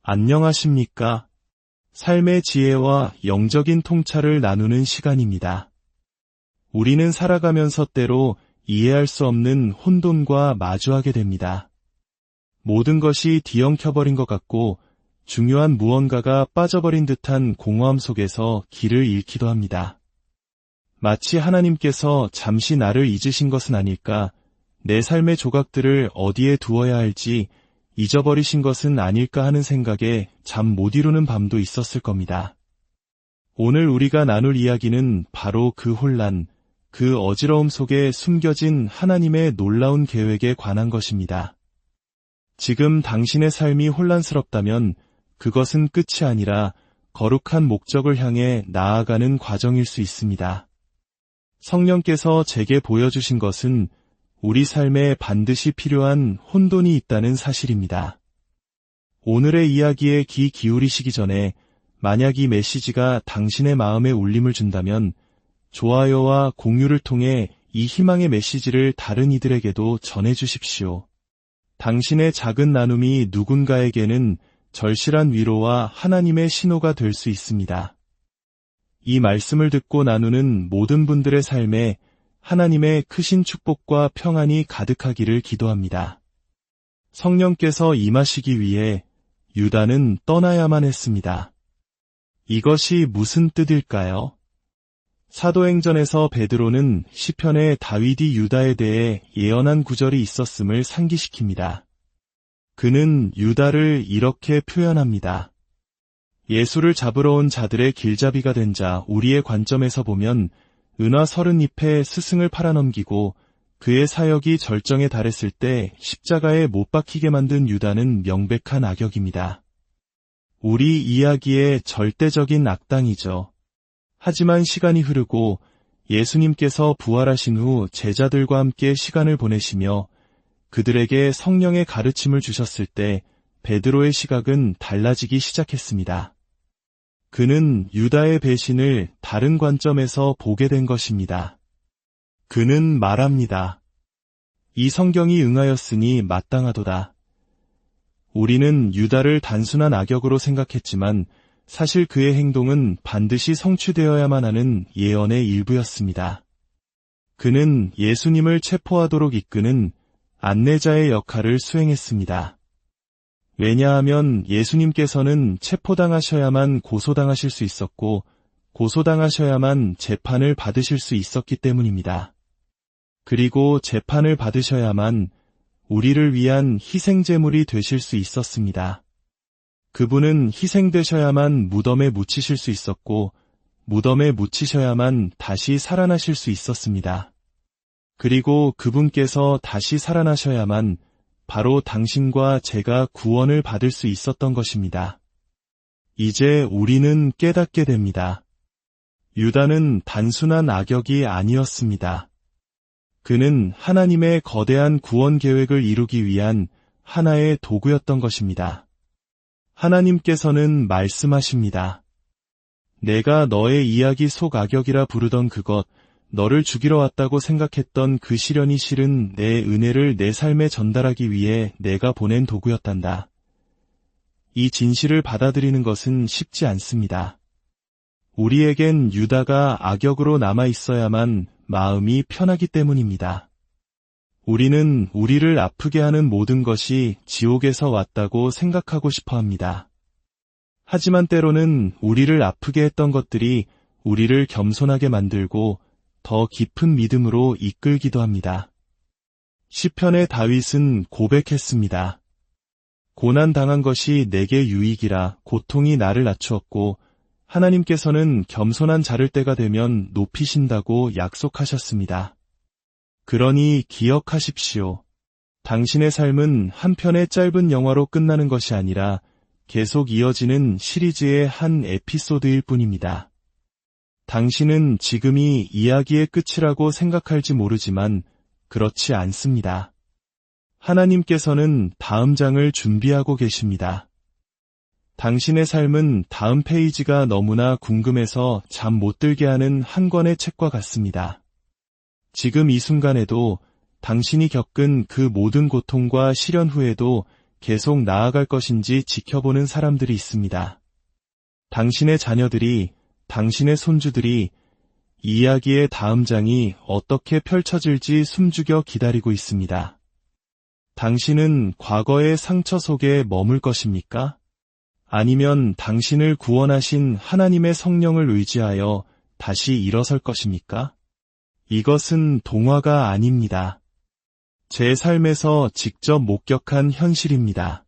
안녕하십니까? 삶의 지혜와 영적인 통찰을 나누는 시간입니다. 우리는 살아가면서 때로 이해할 수 없는 혼돈과 마주하게 됩니다. 모든 것이 뒤엉켜버린 것 같고 중요한 무언가가 빠져버린 듯한 공허함 속에서 길을 잃기도 합니다. 마치 하나님께서 잠시 나를 잊으신 것은 아닐까, 내 삶의 조각들을 어디에 두어야 할지 잊어버리신 것은 아닐까 하는 생각에 잠 못 이루는 밤도 있었을 겁니다. 오늘 우리가 나눌 이야기는 바로 그 혼란, 그 어지러움 속에 숨겨진 하나님의 놀라운 계획에 관한 것입니다. 지금 당신의 삶이 혼란스럽다면 그것은 끝이 아니라 거룩한 목적을 향해 나아가는 과정일 수 있습니다. 성령께서 제게 보여주신 것은 우리 삶에 반드시 필요한 혼돈이 있다는 사실입니다. 오늘의 이야기에 귀 기울이시기 전에 만약 이 메시지가 당신의 마음에 울림을 준다면 좋아요와 공유를 통해 이 희망의 메시지를 다른 이들에게도 전해주십시오. 당신의 작은 나눔이 누군가에게는 절실한 위로와 하나님의 신호가 될 수 있습니다. 이 말씀을 듣고 나누는 모든 분들의 삶에 하나님의 크신 축복과 평안이 가득하기를 기도합니다. 성령께서 임하시기 위해 유다는 떠나야만 했습니다. 이것이 무슨 뜻일까요? 사도행전에서 베드로는 시편에 다윗이 유다에 대해 예언한 구절이 있었음을 상기시킵니다. 그는 유다를 이렇게 표현합니다. 예수를 잡으러 온 자들의 길잡이가 된 자, 우리의 관점에서 보면 은화 30잎에 스승을 팔아넘기고 그의 사역이 절정에 달했을 때 십자가에 못 박히게 만든 유다는 명백한 악역입니다. 우리 이야기의 절대적인 악당이죠. 하지만 시간이 흐르고 예수님께서 부활하신 후 제자들과 함께 시간을 보내시며 그들에게 성령의 가르침을 주셨을 때 베드로의 시각은 달라지기 시작했습니다. 그는 유다의 배신을 다른 관점에서 보게 된 것입니다. 그는 말합니다. 이 성경이 응하였으니 마땅하도다. 우리는 유다를 단순한 악역으로 생각했지만 사실 그의 행동은 반드시 성취되어야만 하는 예언의 일부였습니다. 그는 예수님을 체포하도록 이끄는 안내자의 역할을 수행했습니다. 왜냐하면 예수님께서는 체포당하셔야만 고소당하실 수 있었고 고소당하셔야만 재판을 받으실 수 있었기 때문입니다. 그리고 재판을 받으셔야만 우리를 위한 희생제물이 되실 수 있었습니다. 그분은 희생되셔야만 무덤에 묻히실 수 있었고 무덤에 묻히셔야만 다시 살아나실 수 있었습니다. 그리고 그분께서 다시 살아나셔야만 바로 당신과 제가 구원을 받을 수 있었던 것입니다. 이제 우리는 깨닫게 됩니다. 유다는 단순한 악역이 아니었습니다. 그는 하나님의 거대한 구원 계획을 이루기 위한 하나의 도구였던 것입니다. 하나님께서는 말씀하십니다. 내가 너의 이야기 속 악역이라 부르던 그것, 너를 죽이러 왔다고 생각했던 그 시련이 실은 내 은혜를 내 삶에 전달하기 위해 내가 보낸 도구였단다. 이 진실을 받아들이는 것은 쉽지 않습니다. 우리에겐 유다가 악역으로 남아 있어야만 마음이 편하기 때문입니다. 우리는 우리를 아프게 하는 모든 것이 지옥에서 왔다고 생각하고 싶어 합니다. 하지만 때로는 우리를 아프게 했던 것들이 우리를 겸손하게 만들고 더 깊은 믿음으로 이끌기도 합니다. 시편의 다윗은 고백했습니다. 고난당한 것이 내게 유익이라 고통이 나를 낮추었고 하나님께서는 겸손한 자를 때가 되면 높이신다고 약속하셨습니다. 그러니 기억하십시오. 당신의 삶은 한 편의 짧은 영화로 끝나는 것이 아니라 계속 이어지는 시리즈의 한 에피소드일 뿐입니다. 당신은 지금이 이야기의 끝이라고 생각할지 모르지만 그렇지 않습니다. 하나님께서는 다음 장을 준비하고 계십니다. 당신의 삶은 다음 페이지가 너무나 궁금해서 잠 못 들게 하는 한 권의 책과 같습니다. 지금 이 순간에도 당신이 겪은 그 모든 고통과 시련 후에도 계속 나아갈 것인지 지켜보는 사람들이 있습니다. 당신의 자녀들이, 당신의 손주들이 이 이야기의 다음 장이 어떻게 펼쳐질지 숨죽여 기다리고 있습니다. 당신은 과거의 상처 속에 머물 것입니까? 아니면 당신을 구원하신 하나님의 성령을 의지하여 다시 일어설 것입니까? 이것은 동화가 아닙니다. 제 삶에서 직접 목격한 현실입니다.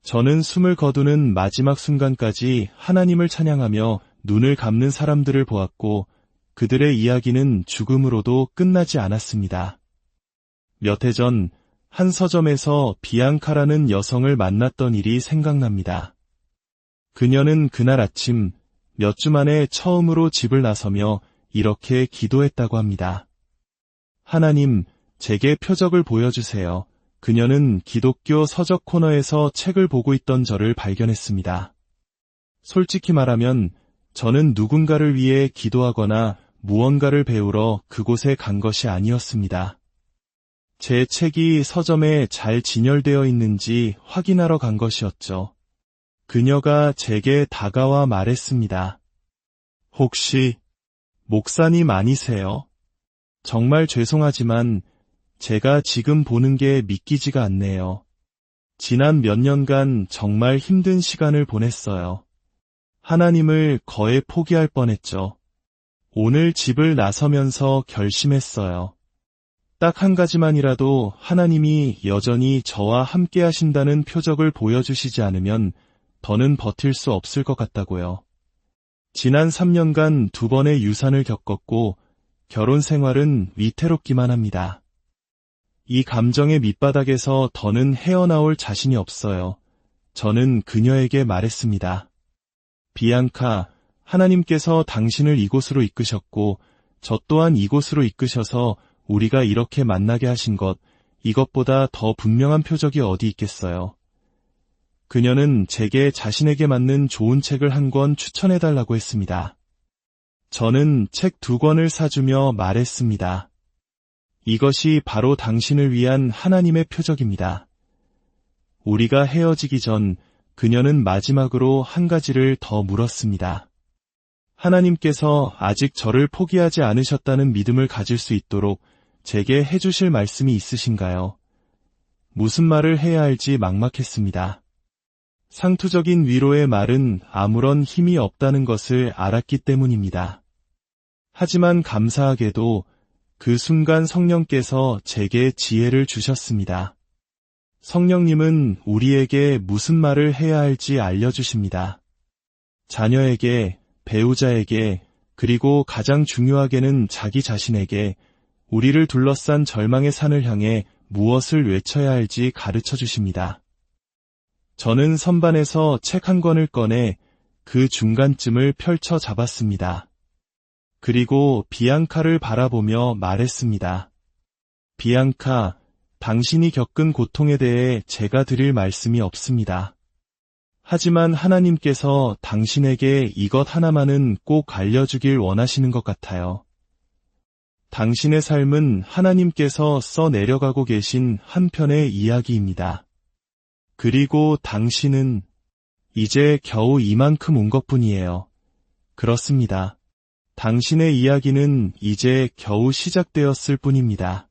저는 숨을 거두는 마지막 순간까지 하나님을 찬양하며 눈을 감는 사람들을 보았고 그들의 이야기는 죽음으로도 끝나지 않았습니다. 몇 해 전 한 서점에서 비앙카라는 여성을 만났던 일이 생각납니다. 그녀는 그날 아침 몇 주 만에 처음으로 집을 나서며 이렇게 기도했다고 합니다. 하나님, 제게 표적을 보여주세요. 그녀는 기독교 서적 코너에서 책을 보고 있던 저를 발견했습니다. 솔직히 말하면 저는 누군가를 위해 기도하거나 무언가를 배우러 그곳에 간 것이 아니었습니다. 제 책이 서점에 잘 진열되어 있는지 확인하러 간 것이었죠. 그녀가 제게 다가와 말했습니다. 혹시 목사님 아니세요? 정말 죄송하지만 제가 지금 보는 게 믿기지가 않네요. 지난 몇 년간 정말 힘든 시간을 보냈어요. 하나님을 거의 포기할 뻔했죠. 오늘 집을 나서면서 결심했어요. 딱 한 가지만이라도 하나님이 여전히 저와 함께 하신다는 표적을 보여주시지 않으면 더는 버틸 수 없을 것 같다고요. 지난 3년간 2번의 유산을 겪었고 결혼 생활은 위태롭기만 합니다. 이 감정의 밑바닥에서 더는 헤어나올 자신이 없어요. 저는 그녀에게 말했습니다. 비앙카, 하나님께서 당신을 이곳으로 이끄셨고 저 또한 이곳으로 이끄셔서 우리가 이렇게 만나게 하신 것, 이것보다 더 분명한 표적이 어디 있겠어요. 그녀는 제게 자신에게 맞는 좋은 책을 한 권 추천해달라고 했습니다. 저는 책 2권을 사주며 말했습니다. 이것이 바로 당신을 위한 하나님의 표적입니다. 우리가 헤어지기 전 그녀는 마지막으로 한 가지를 더 물었습니다. 하나님께서 아직 저를 포기하지 않으셨다는 믿음을 가질 수 있도록 제게 해주실 말씀이 있으신가요? 무슨 말을 해야 할지 막막했습니다. 상투적인 위로의 말은 아무런 힘이 없다는 것을 알았기 때문입니다. 하지만 감사하게도 그 순간 성령께서 제게 지혜를 주셨습니다. 성령님은 우리에게 무슨 말을 해야 할지 알려주십니다. 자녀에게, 배우자에게, 그리고 가장 중요하게는 자기 자신에게 우리를 둘러싼 절망의 산을 향해 무엇을 외쳐야 할지 가르쳐 주십니다. 저는 선반에서 책 한 권을 꺼내 그 중간쯤을 펼쳐 잡았습니다. 그리고 비앙카를 바라보며 말했습니다. 비앙카, 당신이 겪은 고통에 대해 제가 드릴 말씀이 없습니다. 하지만 하나님께서 당신에게 이것 하나만은 꼭 알려주길 원하시는 것 같아요. 당신의 삶은 하나님께서 써 내려가고 계신 한 편의 이야기입니다. 그리고 당신은 이제 겨우 이만큼 온 것뿐이에요. 그렇습니다. 당신의 이야기는 이제 겨우 시작되었을 뿐입니다.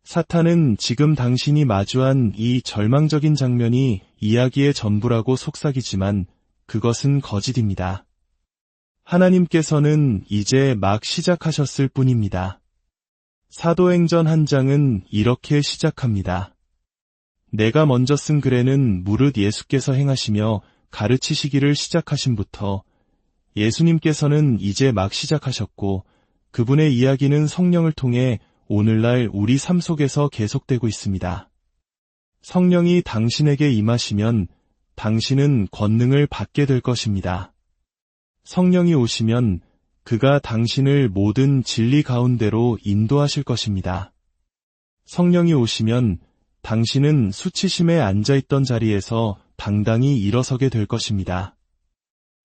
사탄은 지금 당신이 마주한 이 절망적인 장면이 이야기의 전부라고 속삭이지만 그것은 거짓입니다. 하나님께서는 이제 막 시작하셨을 뿐입니다. 사도행전 1장은 이렇게 시작합니다. 내가 먼저 쓴 글에는 무릇 예수께서 행하시며 가르치시기를 시작하심부터 예수님께서는 이제 막 시작하셨고 그분의 이야기는 성령을 통해 오늘날 우리 삶 속에서 계속되고 있습니다. 성령이 당신에게 임하시면 당신은 권능을 받게 될 것입니다. 성령이 오시면 그가 당신을 모든 진리 가운데로 인도하실 것입니다. 성령이 오시면 당신은 수치심에 앉아있던 자리에서 당당히 일어서게 될 것입니다.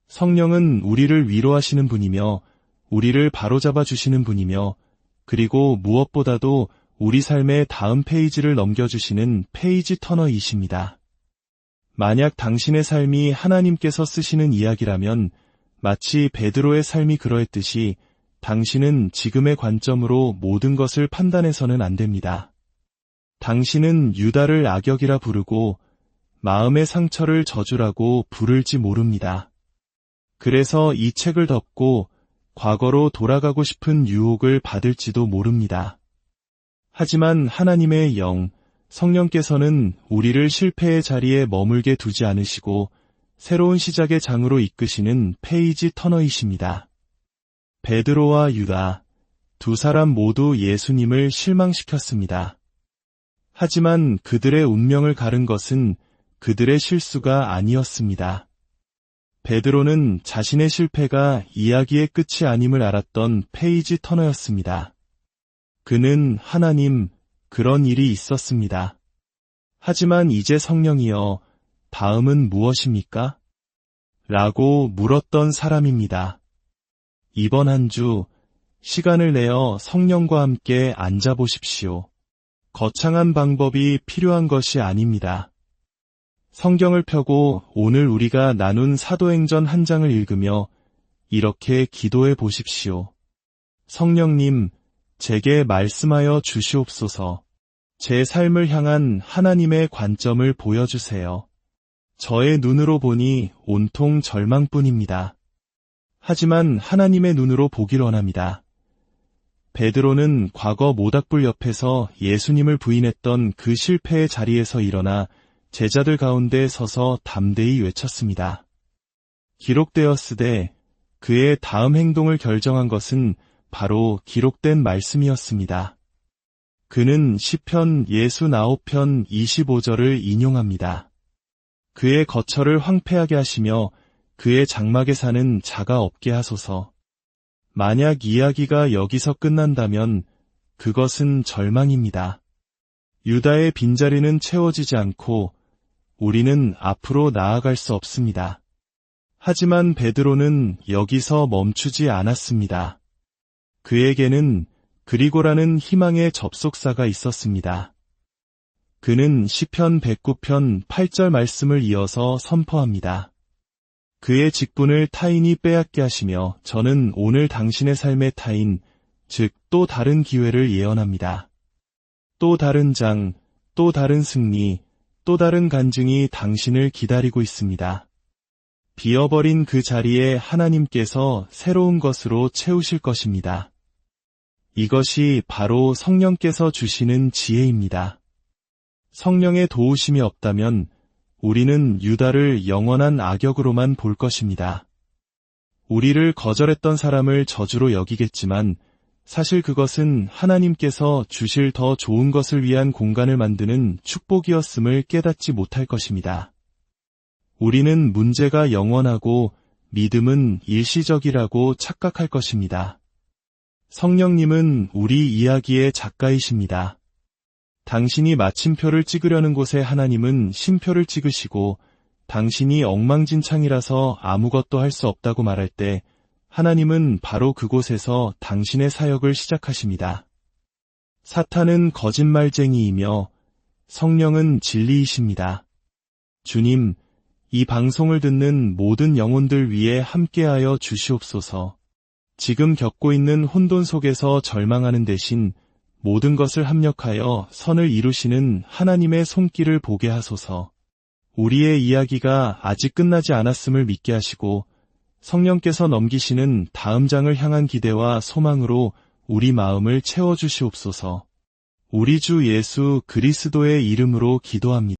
성령은 우리를 위로하시는 분이며 우리를 바로잡아 주시는 분이며 그리고 무엇보다도 우리 삶의 다음 페이지를 넘겨주시는 페이지 터너이십니다. 만약 당신의 삶이 하나님께서 쓰시는 이야기라면 마치 베드로의 삶이 그러했듯이 당신은 지금의 관점으로 모든 것을 판단해서는 안 됩니다. 당신은 유다를 악역이라 부르고 마음의 상처를 저주라고 부를지 모릅니다. 그래서 이 책을 덮고 과거로 돌아가고 싶은 유혹을 받을지도 모릅니다. 하지만 하나님의 영, 성령께서는 우리를 실패의 자리에 머물게 두지 않으시고 새로운 시작의 장으로 이끄시는 페이지 터너이십니다. 베드로와 유다, 두 사람 모두 예수님을 실망시켰습니다. 하지만 그들의 운명을 가른 것은 그들의 실수가 아니었습니다. 베드로는 자신의 실패가 이야기의 끝이 아님을 알았던 페이지 터너였습니다. 그는 하나님, 그런 일이 있었습니다. 하지만 이제 성령이여, 다음은 무엇입니까? 라고 물었던 사람입니다. 이번 한 주, 시간을 내어 성령과 함께 앉아보십시오. 거창한 방법이 필요한 것이 아닙니다. 성경을 펴고 오늘 우리가 나눈 사도행전 한 장을 읽으며 이렇게 기도해 보십시오. 성령님, 제게 말씀하여 주시옵소서. 제 삶을 향한 하나님의 관점을 보여주세요. 저의 눈으로 보니 온통 절망뿐입니다. 하지만 하나님의 눈으로 보길 원합니다. 베드로는 과거 모닥불 옆에서 예수님을 부인했던 그 실패의 자리에서 일어나 제자들 가운데 서서 담대히 외쳤습니다. 기록되었으되 그의 다음 행동을 결정한 것은 바로 기록된 말씀이었습니다. 그는 시편 69편 25절을 인용합니다. 그의 거처를 황폐하게 하시며 그의 장막에 사는 자가 없게 하소서. 만약 이야기가 여기서 끝난다면 그것은 절망입니다. 유다의 빈자리는 채워지지 않고 우리는 앞으로 나아갈 수 없습니다. 하지만 베드로는 여기서 멈추지 않았습니다. 그에게는 그리고라는 희망의 접속사가 있었습니다. 그는 시편 109편 8절 말씀을 이어서 선포합니다. 그의 직분을 타인이 빼앗게 하시며 저는 오늘 당신의 삶의 타인, 즉 또 다른 기회를 예언합니다. 또 다른 장, 또 다른 승리, 또 다른 간증이 당신을 기다리고 있습니다. 비어버린 그 자리에 하나님께서 새로운 것으로 채우실 것입니다. 이것이 바로 성령께서 주시는 지혜입니다. 성령의 도우심이 없다면 우리는 유다를 영원한 악역으로만 볼 것입니다. 우리를 거절했던 사람을 저주로 여기겠지만 사실 그것은 하나님께서 주실 더 좋은 것을 위한 공간을 만드는 축복이었음을 깨닫지 못할 것입니다. 우리는 문제가 영원하고 믿음은 일시적이라고 착각할 것입니다. 성령님은 우리 이야기의 작가이십니다. 당신이 마침표를 찍으려는 곳에 하나님은 쉼표를 찍으시고 당신이 엉망진창이라서 아무것도 할 수 없다고 말할 때 하나님은 바로 그곳에서 당신의 사역을 시작하십니다. 사탄은 거짓말쟁이이며 성령은 진리이십니다. 주님, 이 방송을 듣는 모든 영혼들 위해 함께하여 주시옵소서. 지금 겪고 있는 혼돈 속에서 절망하는 대신 모든 것을 합력하여 선을 이루시는 하나님의 손길을 보게 하소서. 우리의 이야기가 아직 끝나지 않았음을 믿게 하시고 성령께서 넘기시는 다음 장을 향한 기대와 소망으로 우리 마음을 채워주시옵소서. 우리 주 예수 그리스도의 이름으로 기도합니다.